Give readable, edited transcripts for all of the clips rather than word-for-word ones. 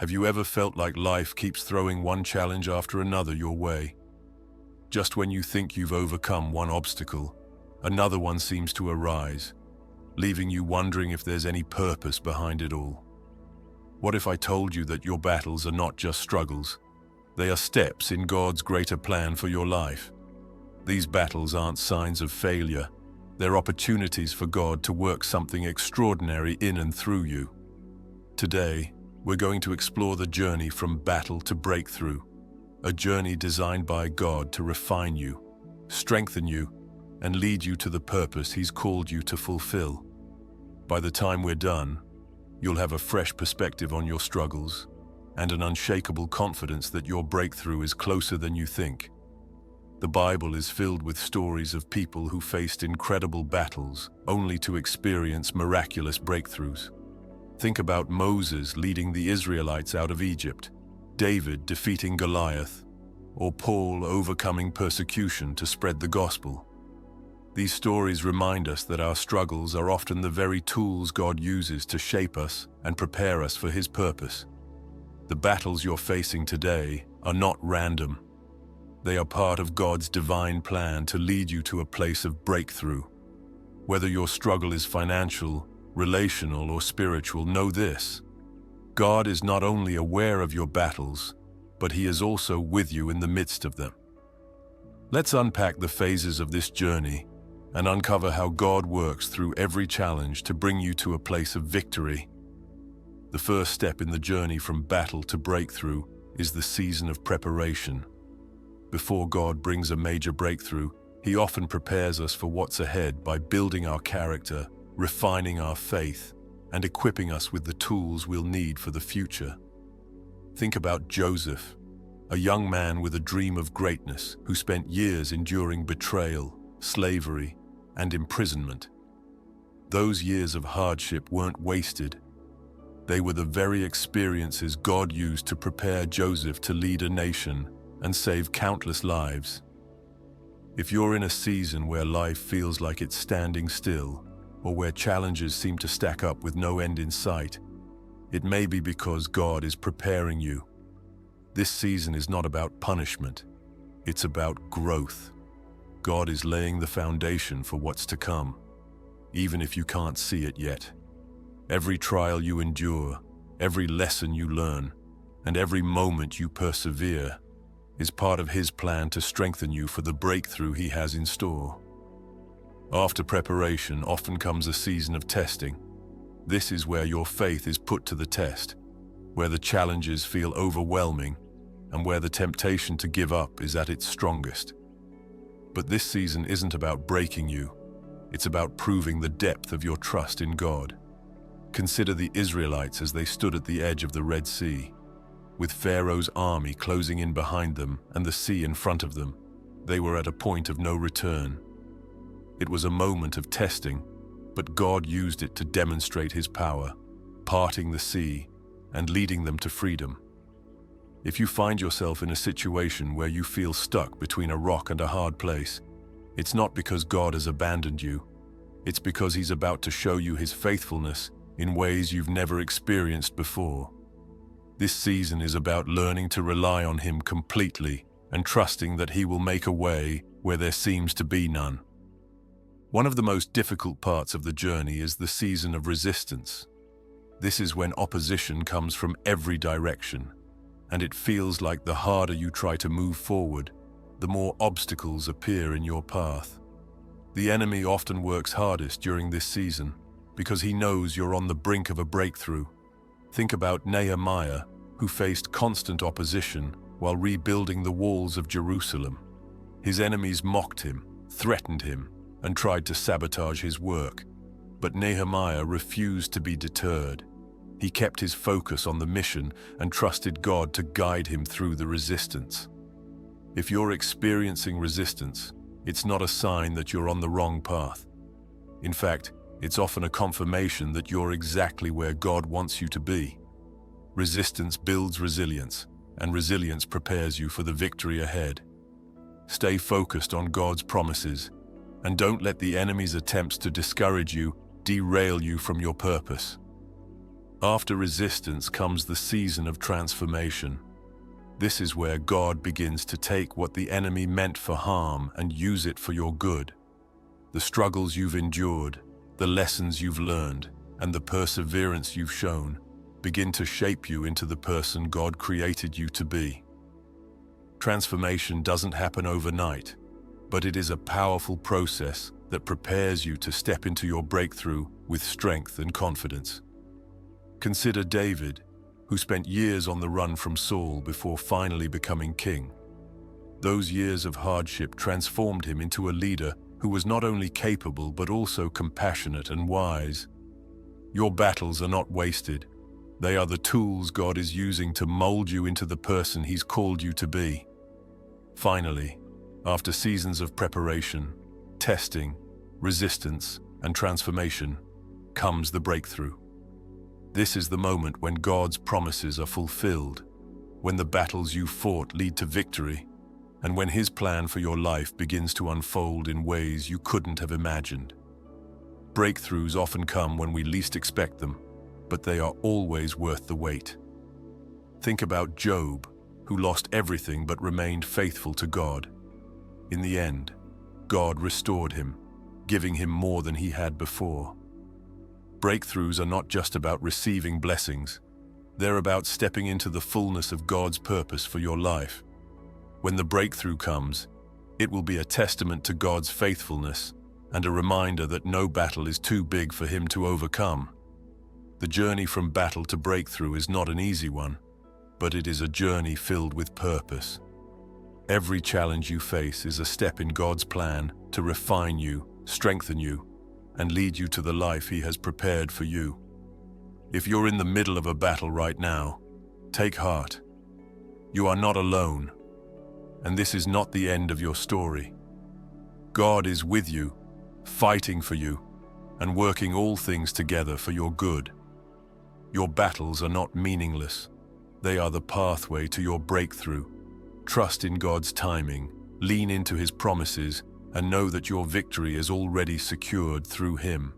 Have you ever felt like life keeps throwing one challenge after another your way? Just when you think you've overcome one obstacle, another one seems to arise, leaving you wondering if there's any purpose behind it all. What if I told you that your battles are not just struggles? They are steps in God's greater plan for your life. These battles aren't signs of failure. They're opportunities for God to work something extraordinary in and through you. Today, we're going to explore the journey from battle to breakthrough, a journey designed by God to refine you, strengthen you, and lead you to the purpose He's called you to fulfill. By the time we're done, you'll have a fresh perspective on your struggles and an unshakable confidence that your breakthrough is closer than you think. The Bible is filled with stories of people who faced incredible battles only to experience miraculous breakthroughs. Think about Moses leading the Israelites out of Egypt, David defeating Goliath, or Paul overcoming persecution to spread the gospel. These stories remind us that our struggles are often the very tools God uses to shape us and prepare us for His purpose. The battles you're facing today are not random. They are part of God's divine plan to lead you to a place of breakthrough. Whether your struggle is financial, relational, or spiritual, know this: God is not only aware of your battles, but He is also with you in the midst of them. Let's unpack the phases of this journey and uncover how God works through every challenge to bring you to a place of victory. The first step in the journey from battle to breakthrough is the season of preparation. Before God brings a major breakthrough, He often prepares us for what's ahead by building our character, refining our faith, and equipping us with the tools we'll need for the future. Think about Joseph, a young man with a dream of greatness who spent years enduring betrayal, slavery, and imprisonment. Those years of hardship weren't wasted. They were the very experiences God used to prepare Joseph to lead a nation and save countless lives. If you're in a season where life feels like it's standing still, or where challenges seem to stack up with no end in sight, it may be because God is preparing you. This season is not about punishment. It's about growth. God is laying the foundation for what's to come, even if you can't see it yet. Every trial you endure, every lesson you learn, and every moment you persevere is part of His plan to strengthen you for the breakthrough He has in store. After preparation often comes a season of testing. This is where your faith is put to the test, where the challenges feel overwhelming, and where the temptation to give up is at its strongest. But this season isn't about breaking you. It's about proving the depth of your trust in God. Consider the Israelites as they stood at the edge of the Red Sea. With Pharaoh's army closing in behind them and the sea in front of them, they were at a point of no return. It was a moment of testing, but God used it to demonstrate His power, parting the sea and leading them to freedom. If you find yourself in a situation where you feel stuck between a rock and a hard place, it's not because God has abandoned you. It's because He's about to show you His faithfulness in ways you've never experienced before. This season is about learning to rely on Him completely and trusting that He will make a way where there seems to be none. One of the most difficult parts of the journey is the season of resistance. This is when opposition comes from every direction, and it feels like the harder you try to move forward, the more obstacles appear in your path. The enemy often works hardest during this season because he knows you're on the brink of a breakthrough. Think about Nehemiah, who faced constant opposition while rebuilding the walls of Jerusalem. His enemies mocked him, threatened him, and tried to sabotage his work. But Nehemiah refused to be deterred. He kept his focus on the mission and trusted God to guide him through the resistance. If you're experiencing resistance, it's not a sign that you're on the wrong path. In fact, it's often a confirmation that you're exactly where God wants you to be. Resistance builds resilience, and resilience prepares you for the victory ahead. Stay focused on God's promises, and don't let the enemy's attempts to discourage you derail you from your purpose. After resistance comes the season of transformation. This is where God begins to take what the enemy meant for harm and use it for your good. The struggles you've endured, the lessons you've learned, and the perseverance you've shown begin to shape you into the person God created you to be. Transformation doesn't happen overnight, but it is a powerful process that prepares you to step into your breakthrough with strength and confidence. Consider David, who spent years on the run from Saul before finally becoming king. Those years of hardship transformed him into a leader who was not only capable but also compassionate and wise. Your battles are not wasted. They are the tools God is using to mold you into the person He's called you to be. Finally, after seasons of preparation, testing, resistance, and transformation, comes the breakthrough. This is the moment when God's promises are fulfilled, when the battles you fought lead to victory, and when His plan for your life begins to unfold in ways you couldn't have imagined. Breakthroughs often come when we least expect them, but they are always worth the wait. Think about Job, who lost everything but remained faithful to God. In the end, God restored him, giving him more than he had before. Breakthroughs are not just about receiving blessings. They're about stepping into the fullness of God's purpose for your life. When the breakthrough comes, it will be a testament to God's faithfulness and a reminder that no battle is too big for Him to overcome. The journey from battle to breakthrough is not an easy one, but it is a journey filled with purpose. Every challenge you face is a step in God's plan to refine you, strengthen you, and lead you to the life He has prepared for you. If you're in the middle of a battle right now, take heart. You are not alone, and this is not the end of your story. God is with you, fighting for you, and working all things together for your good. Your battles are not meaningless. They are the pathway to your breakthrough. Trust in God's timing, lean into His promises, and know that your victory is already secured through Him.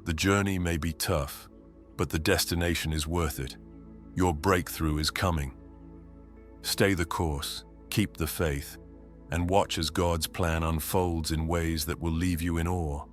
The journey may be tough, but the destination is worth it. Your breakthrough is coming. Stay the course, keep the faith, and watch as God's plan unfolds in ways that will leave you in awe.